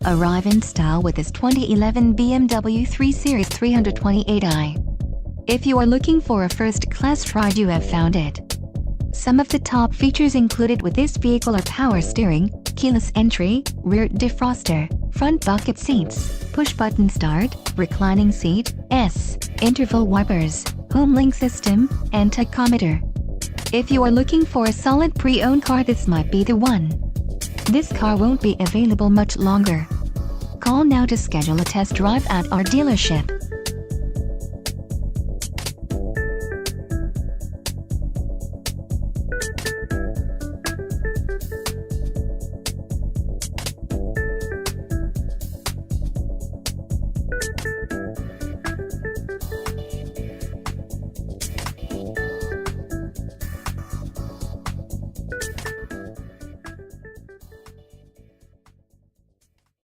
Arrive in style with this 2011 BMW 3 Series 328i. If you are looking for a first-class ride, you have found it. Some of the top features included with this vehicle are power steering, keyless entry, rear defroster, front bucket seats, push-button start, reclining seat, interval wipers, Homelink System, and tachometer. If you are looking for a solid pre-owned car, this might be the one. This car won't be available much longer. Call now to schedule a test drive at our dealership.